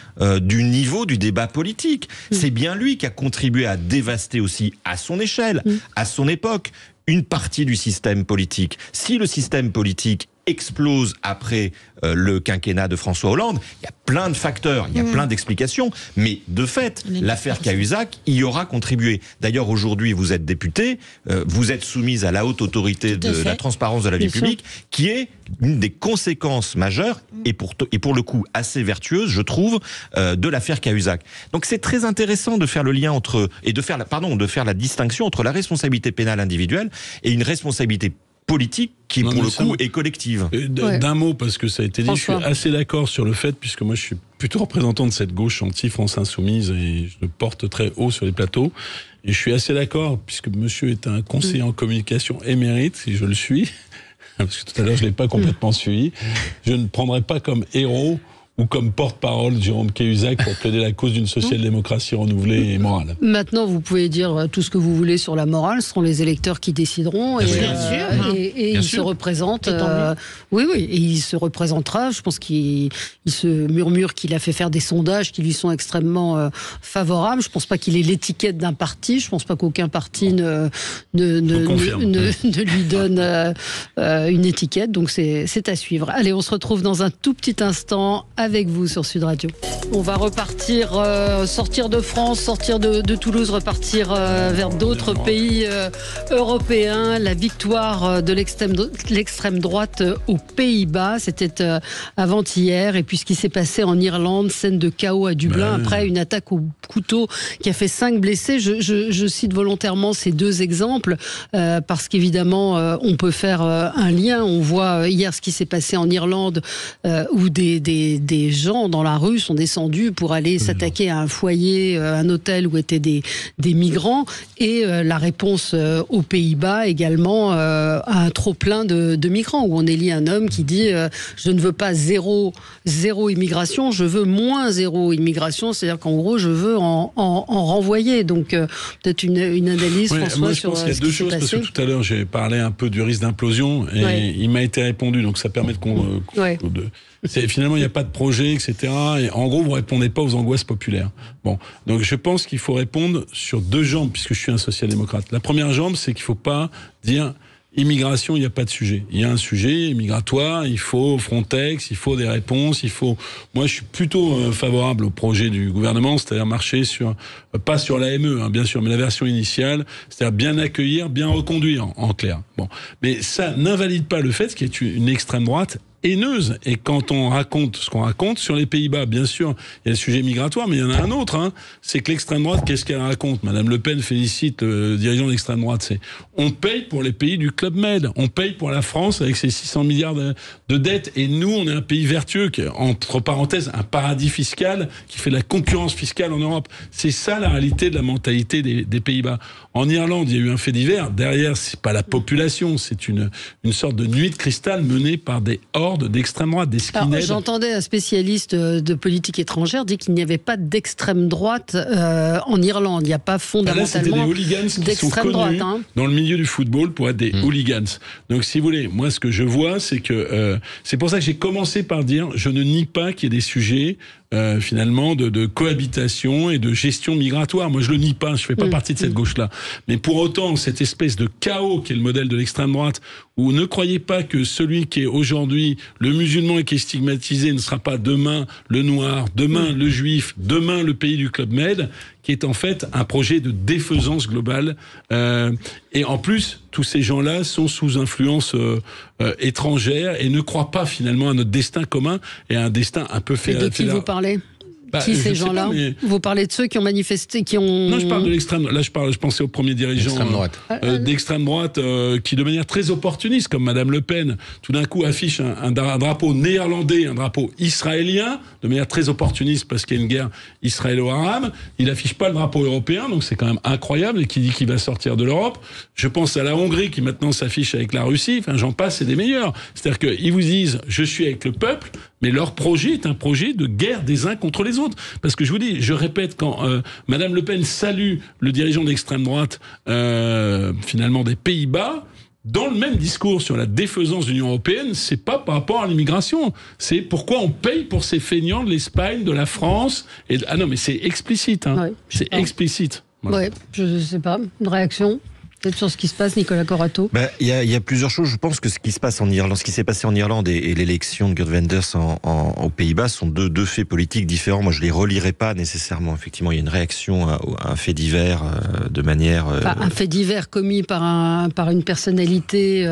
Speaker 2: du niveau du débat politique. C'est bien lui qui a contribué à dévaster aussi, à son échelle, à son époque, une partie du système politique. Si le système politique explose après le quinquennat de François Hollande, il y a plein de facteurs, il y a plein d'explications, mais de fait, l'affaire Cahuzac y aura contribué. D'ailleurs, aujourd'hui, vous êtes député, vous êtes soumise à la haute autorité de la transparence de la vie publique, qui est une des conséquences majeures, et pour le coup assez vertueuse, je trouve, de l'affaire Cahuzac. Donc c'est très intéressant de faire le lien entre, et de faire la distinction entre la responsabilité pénale individuelle et une responsabilité politique qui, pour le coup, est collective.
Speaker 3: D'un mot, parce que ça a été dit, je suis assez d'accord sur le fait, puisque moi je suis plutôt représentant de cette gauche anti-France Insoumise et je le porte très haut sur les plateaux. Et je suis assez d'accord, puisque monsieur est un conseiller en communication émérite, si je le suis, parce que tout à l'heure je ne l'ai pas complètement suivi, je ne prendrai pas comme héros ou comme porte-parole Jérôme Cahuzac pour plaider la cause d'une social-démocratie renouvelée et morale.
Speaker 1: Maintenant, vous pouvez dire tout ce que vous voulez sur la morale, ce seront les électeurs qui décideront. Et il se représente. Oui, et il se représentera. Je pense qu'il se murmure qu'il a fait faire des sondages qui lui sont extrêmement favorables. Je ne pense pas qu'il ait l'étiquette d'un parti. Je ne pense pas qu'aucun parti ne lui donne une étiquette. Donc c'est à suivre. Allez, on se retrouve dans un tout petit instant avec vous sur Sud Radio. On va repartir, sortir de France, sortir de Toulouse, repartir vers d'autres pays européens. La victoire de l'extrême droite aux Pays-Bas, c'était avant-hier. Et puis ce qui s'est passé en Irlande, scène de chaos à Dublin, après une attaque au couteau qui a fait 5 blessés. Je cite volontairement ces 2 exemples parce qu'évidemment, on peut faire un lien. On voit hier ce qui s'est passé en Irlande où des gens dans la rue sont descendus pour aller s'attaquer à un foyer, un hôtel où étaient des migrants, et la réponse aux Pays-Bas également à un trop-plein de migrants, où on élit un homme qui dit je ne veux pas zéro immigration, je veux moins 0 immigration, c'est-à-dire qu'en gros je veux en renvoyer. Donc peut-être une analyse, François,
Speaker 3: moi, je pense qu'il y a 2 choses, parce que tout à l'heure j'ai parlé un peu du risque d'implosion et il m'a été répondu, donc ça permet finalement, il n'y a pas de projet, etc. Et en gros, vous ne répondez pas aux angoisses populaires. Bon, donc je pense qu'il faut répondre sur 2 jambes, puisque je suis un social-démocrate. La première jambe, c'est qu'il ne faut pas dire immigration, il n'y a pas de sujet. Il y a un sujet migratoire, il faut Frontex, il faut des réponses, Moi, je suis plutôt favorable au projet du gouvernement, c'est-à-dire marcher pas sur l'AME, bien sûr, mais la version initiale, c'est-à-dire bien accueillir, bien reconduire, en clair. Bon, mais ça n'invalide pas le fait qu'il y ait une extrême droite haineuse. Et quand on raconte ce qu'on raconte sur les Pays-Bas, bien sûr, il y a le sujet migratoire, mais il y en a un autre. C'est que l'extrême droite, qu'est-ce qu'elle raconte ? Madame Le Pen félicite le dirigeant de l'extrême droite. On paye pour les pays du Club Med, on paye pour la France avec ses 600 milliards de dettes. Et nous, on est un pays vertueux, qui est, entre parenthèses, un paradis fiscal qui fait de la concurrence fiscale en Europe. C'est ça la réalité de la mentalité des Pays-Bas. En Irlande, il y a eu un fait divers. Derrière, c'est pas la population, c'est une sorte de nuit de cristal menée par des hordes d'extrême droite, des skinheads.
Speaker 1: J'entendais un spécialiste de politique étrangère dire qu'il n'y avait pas d'extrême droite en Irlande. Il n'y a pas fondamentalement
Speaker 3: des hooligans qui sont connus dans le milieu du football pour être des hooligans. Donc, si vous voulez, moi, ce que je vois, c'est que c'est pour ça que j'ai commencé par dire, je ne nie pas qu'il y ait des sujets finalement de cohabitation et de gestion migratoire. Moi, je le nie pas, je fais pas partie de cette gauche-là. Mais pour autant, cette espèce de chaos qui est le modèle de l'extrême droite, où ne croyez pas que celui qui est aujourd'hui le musulman et qui est stigmatisé ne sera pas demain le noir, demain le juif, demain le pays du Club Med, qui est en fait un projet de défaisance globale. Et en plus, tous ces gens-là sont sous influence étrangère et ne croient pas finalement à notre destin commun et à un destin un peu fait.
Speaker 1: Et de qui vous parlez ? Qui ces gens-là? Vous parlez de ceux qui ont manifesté, qui ont...
Speaker 3: Non, je parle de l'extrême... Là, je pensais aux premiers dirigeants d'extrême droite qui, de manière très opportuniste, comme Madame Le Pen, tout d'un coup affiche un drapeau néerlandais, un drapeau israélien, de manière très opportuniste parce qu'il y a une guerre israélo-arabe. Il n'affiche pas le drapeau européen, donc c'est quand même incroyable, et qui dit qu'il va sortir de l'Europe. Je pense à la Hongrie qui maintenant s'affiche avec la Russie. Enfin, j'en passe, c'est des meilleurs. C'est-à-dire qu'ils vous disent « je suis avec le peuple », mais leur projet est un projet de guerre des uns contre les autres. Parce que je vous dis, je répète, quand Madame Le Pen salue le dirigeant d'extrême droite, finalement des Pays-Bas, dans le même discours sur la défaisance de l'Union européenne, c'est pas par rapport à l'immigration. C'est pourquoi on paye pour ces feignants de l'Espagne, de la France. Ah non, mais c'est explicite. Hein. Ouais, c'est explicite.
Speaker 1: Voilà. Ouais, je sais pas. Une réaction peut-être sur ce qui se passe, Nicolas Corato?
Speaker 2: Il y a plusieurs choses. Je pense que ce qui se passe en Irlande, ce qui s'est passé en Irlande et l'élection de Geert Wilders aux Pays-Bas sont deux faits politiques différents. Moi, je les relierai pas nécessairement. Effectivement, il y a une réaction à un fait divers de manière...
Speaker 1: un fait divers commis par une personnalité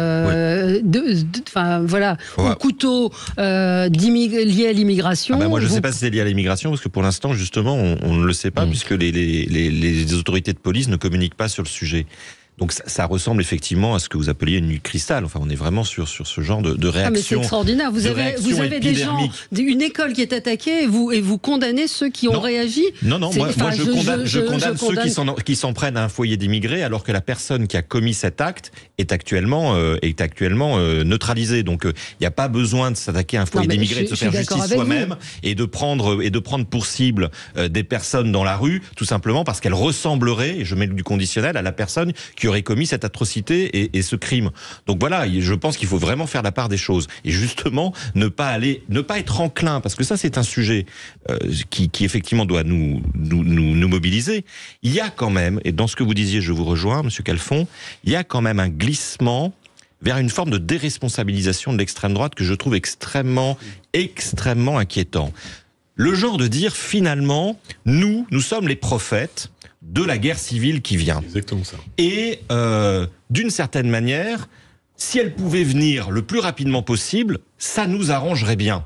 Speaker 1: au couteau lié à l'immigration.
Speaker 2: Moi, je ne sais pas si c'est lié à l'immigration, parce que pour l'instant, justement, on ne le sait pas, puisque les autorités de police ne communiquent pas sur le sujet. Donc ça ressemble effectivement à ce que vous appeliez une nuit cristal. Enfin, on est vraiment sur ce genre de réaction.
Speaker 1: Ah mais c'est extraordinaire. Vous avez des gens, une école qui est attaquée, et vous condamnez ceux qui ont réagi.
Speaker 2: Non, moi je condamne ceux qui s'en prennent à un foyer d'immigrés, alors que la personne qui a commis cet acte est actuellement neutralisée. Donc il n'y a pas besoin de s'attaquer à un foyer d'immigrés, de se faire justice soi-même et de prendre pour cible des personnes dans la rue, tout simplement parce qu'elles ressembleraient, et je mets du conditionnel, à la personne qui aurait commis cette atrocité et ce crime. Donc voilà, je pense qu'il faut vraiment faire la part des choses et justement ne pas être enclin, parce que ça c'est un sujet qui effectivement doit nous mobiliser. Il y a quand même, et dans ce que vous disiez, je vous rejoins, Monsieur Calfon, il y a quand même un glissement vers une forme de déresponsabilisation de l'extrême droite que je trouve extrêmement inquiétant. Le genre de dire finalement, nous sommes les prophètes de la guerre civile qui vient.
Speaker 3: Exactement ça.
Speaker 2: Et d'une certaine manière, si elle pouvait venir le plus rapidement possible, ça nous arrangerait bien.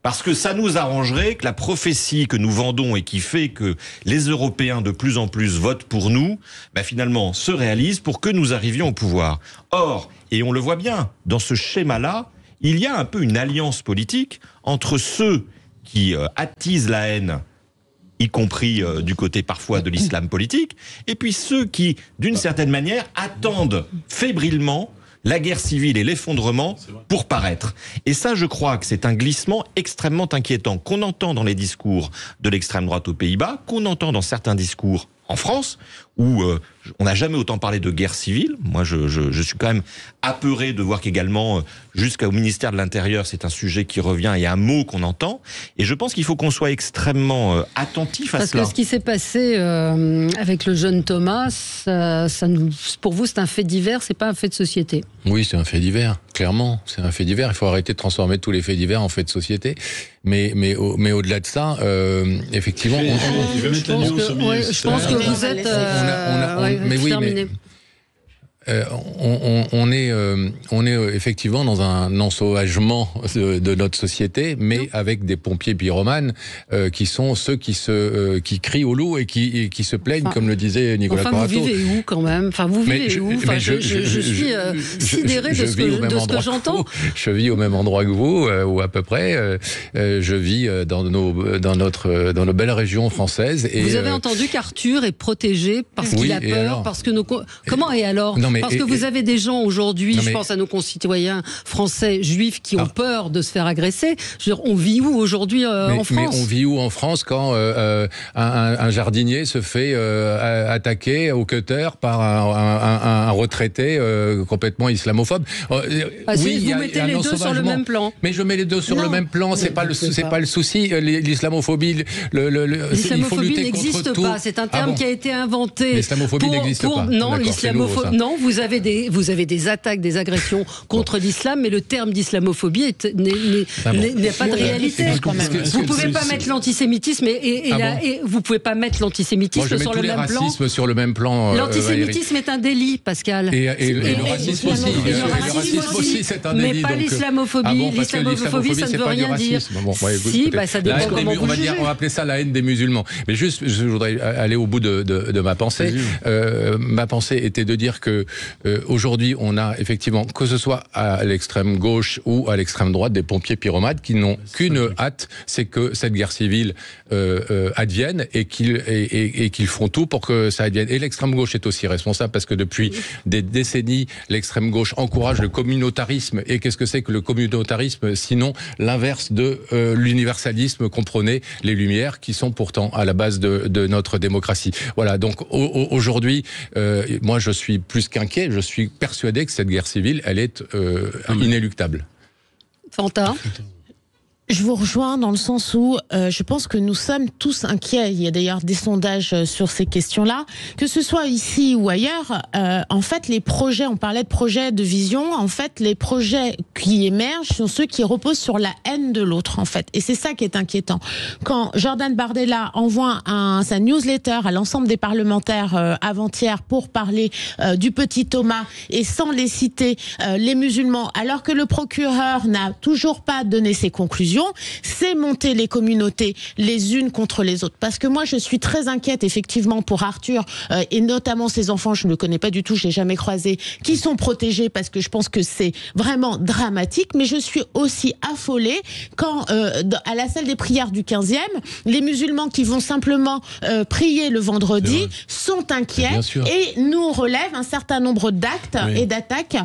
Speaker 2: Parce que ça nous arrangerait que la prophétie que nous vendons et qui fait que les Européens de plus en plus votent pour nous, finalement se réalise pour que nous arrivions au pouvoir. Or, et on le voit bien, dans ce schéma-là, il y a un peu une alliance politique entre ceux qui attisent la haine, y compris du côté parfois de l'islam politique, et puis ceux qui, d'une certaine manière, attendent fébrilement la guerre civile et l'effondrement pour paraître. Et ça, je crois que c'est un glissement extrêmement inquiétant qu'on entend dans les discours de l'extrême droite aux Pays-Bas, qu'on entend dans certains discours en France, où on n'a jamais autant parlé de guerre civile. Moi, je suis quand même apeuré de voir qu'également, jusqu'au ministère de l'Intérieur, c'est un sujet qui revient et un mot qu'on entend. Et je pense qu'il faut qu'on soit extrêmement attentif à cela.
Speaker 1: Parce que ce qui s'est passé avec le jeune Thomas, pour vous, c'est un fait divers, c'est pas un fait de société.
Speaker 5: Oui, c'est un fait divers, clairement. C'est un fait divers. Il faut arrêter de transformer tous les faits divers en faits de société. Mais au-delà de ça, effectivement...
Speaker 1: Je pense que vous êtes...
Speaker 5: on est effectivement dans un ensauvagement de notre société, mais avec des pompiers pyromanes qui sont ceux qui crient au loup et qui se plaignent, comme le disait Nicolas Corato.
Speaker 1: Vous vivez où quand même? Vous vivez où? Je suis sidéré de ce que j'entends.
Speaker 5: Je vis au même endroit que vous, ou à peu près. Je vis dans nos belles régions françaises. Et
Speaker 1: vous avez entendu qu'Arthur est protégé parce qu'il a peur, parce que comment et alors? Parce que vous avez des gens aujourd'hui, je pense à nos concitoyens français, juifs, qui ont peur de se faire agresser. Je veux dire, on vit où aujourd'hui en France?
Speaker 5: Mais on vit où en France quand un jardinier se fait attaquer au cutter par un retraité complètement islamophobe?
Speaker 1: Vous mettez les deux sur le même plan.
Speaker 5: Mais je mets les deux sur le même plan, c'est pas le souci. L'islamophobie,
Speaker 1: l'islamophobie n'existe pas. C'est un terme qui a été inventé.
Speaker 5: L'islamophobie n'existe pas.
Speaker 1: Non, l'islamophobie. Non, vous avez des attaques, des agressions contre l'islam, mais le terme d'islamophobie n'est pas de réalité. Vous ne pouvez pas mettre l'antisémitisme et vous pouvez pas mettre l'antisémitisme sur le même plan.
Speaker 5: Sur le même plan.
Speaker 1: L'antisémitisme est un délit, Pascal.
Speaker 5: Et le racisme aussi. Le racisme aussi, c'est un délit.
Speaker 1: Mais pas l'islamophobie. L'islamophie, ça ne veut rien dire. Si, ça dépend comment vous le jugez.
Speaker 5: On va appeler ça la haine des musulmans. Mais juste, je voudrais aller au bout de ma pensée. Ma pensée était de dire que aujourd'hui, on a effectivement, que ce soit à l'extrême gauche ou à l'extrême droite, des pompiers pyromanes qui n'ont qu'une hâte, c'est que cette guerre civile advienne et qu'ils font tout pour que ça advienne. Et l'extrême gauche est aussi responsable parce que depuis des décennies, l'extrême gauche encourage le communautarisme. Et qu'est-ce que c'est que le communautarisme, sinon l'inverse de l'universalisme qu'ont prôné les Lumières, qui sont pourtant à la base de notre démocratie. Voilà, donc aujourd'hui, moi je suis plus qu'inquiet, je suis persuadé que cette guerre civile, elle est inéluctable.
Speaker 1: Fanta ?
Speaker 4: Je vous rejoins dans le sens où je pense que nous sommes tous inquiets. Il y a d'ailleurs des sondages sur ces questions-là. Que ce soit ici ou ailleurs, en fait, les projets, on parlait de projets de vision, en fait, les projets qui émergent sont ceux qui reposent sur la haine de l'autre, en fait. Et c'est ça qui est inquiétant. Quand Jordan Bardella envoie sa newsletter à l'ensemble des parlementaires avant-hier pour parler du petit Thomas et sans les citer, les musulmans, alors que le procureur n'a toujours pas donné ses conclusions, c'est monter les communautés les unes contre les autres. Parce que moi, je suis très inquiète, effectivement, pour Arthur, et notamment ses enfants, je ne le connais pas du tout, je ne l'ai jamais croisé, qui sont protégés, parce que je pense que c'est vraiment dramatique, mais je suis aussi affolée quand, à la salle des prières du 15e, les musulmans qui vont simplement prier le vendredi sont inquiets et nous relèvent un certain nombre d'actes et d'attaques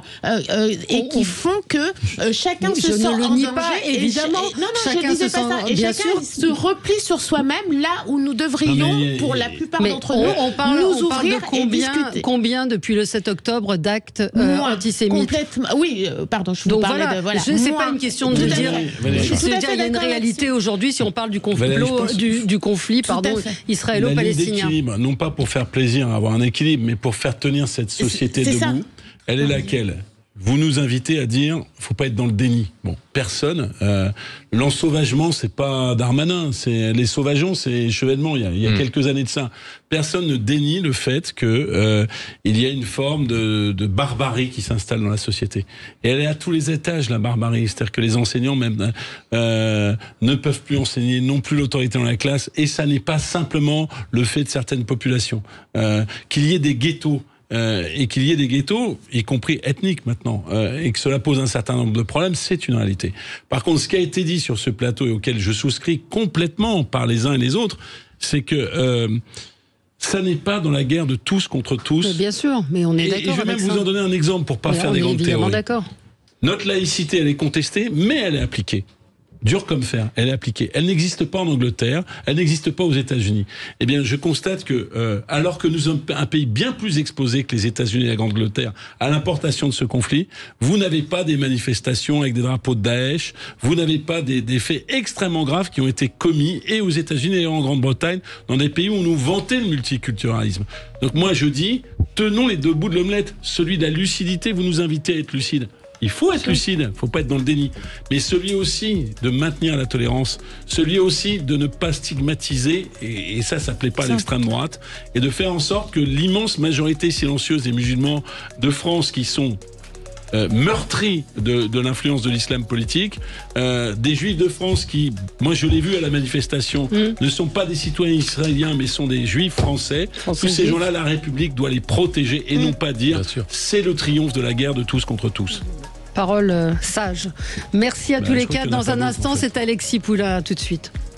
Speaker 4: et qui font que chacun se sent en danger. Évidemment. Non, je disais pas ça. Et chacun se replie sur soi-même là où nous devrions, pour la plupart d'entre nous, nous ouvrir et discuter.
Speaker 1: Combien depuis le 7 octobre d'actes antisémites?
Speaker 4: Complètement. Oui, pardon, je vous parlais de... Voilà.
Speaker 1: C'est pas une question de dire... Il y a une réalité aujourd'hui, si on parle du conflit israélo-palestinien.
Speaker 3: Non pas pour faire plaisir à avoir un équilibre, mais pour faire tenir cette société debout. Elle est laquelle? Vous nous invitez à dire, faut pas être dans le déni. Bon, personne. L'ensauvagement, c'est pas Darmanin. Les sauvageons, c'est Chevènement. Il y a quelques années de ça. Personne ne dénie le fait que il y a une forme de barbarie qui s'installe dans la société. Et elle est à tous les étages, la barbarie. C'est-à-dire que les enseignants même ne peuvent plus enseigner, n'ont plus l'autorité dans la classe. Et ça n'est pas simplement le fait de certaines populations. Qu'il y ait des ghettos. Et qu'il y ait des ghettos, y compris ethniques maintenant, et que cela pose un certain nombre de problèmes, c'est une réalité. Par contre, ce qui a été dit sur ce plateau et auquel je souscris complètement par les uns et les autres, c'est que ça n'est pas dans la guerre de tous contre tous.
Speaker 1: Mais bien sûr, mais on est d'accord.
Speaker 3: Et je vais même vous en donner un exemple pour pas faire des grandes théories.
Speaker 1: D'accord.
Speaker 3: Notre laïcité, elle est contestée, mais elle est appliquée. Dur comme fer, elle est appliquée. Elle n'existe pas en Angleterre, elle n'existe pas aux États-Unis. Eh bien, je constate que, alors que nous sommes un pays bien plus exposé que les États-Unis et la Grande-Bretagne à l'importation de ce conflit, vous n'avez pas des manifestations avec des drapeaux de Daesh, vous n'avez pas des faits extrêmement graves qui ont été commis et aux États-Unis et en Grande-Bretagne, dans des pays où on nous vantait le multiculturalisme. Donc moi, je dis, tenons les deux bouts de l'omelette. Celui de la lucidité, vous nous invitez à être lucide. Il faut être lucide, il ne faut pas être dans le déni. Mais celui aussi de maintenir la tolérance, celui aussi de ne pas stigmatiser, et ça plaît pas à l'extrême droite, et de faire en sorte que l'immense majorité silencieuse des musulmans de France qui sont meurtris de l'influence de l'islam politique, des juifs de France qui, moi je l'ai vu à la manifestation, ne sont pas des citoyens israéliens mais sont des juifs français. Tous ces gens-là, la République doit les protéger et non pas dire c'est le triomphe de la guerre de tous contre tous.
Speaker 1: Parole sage. Merci à tous les quatre. Dans un instant, c'est Alexis Poulain. Tout de suite.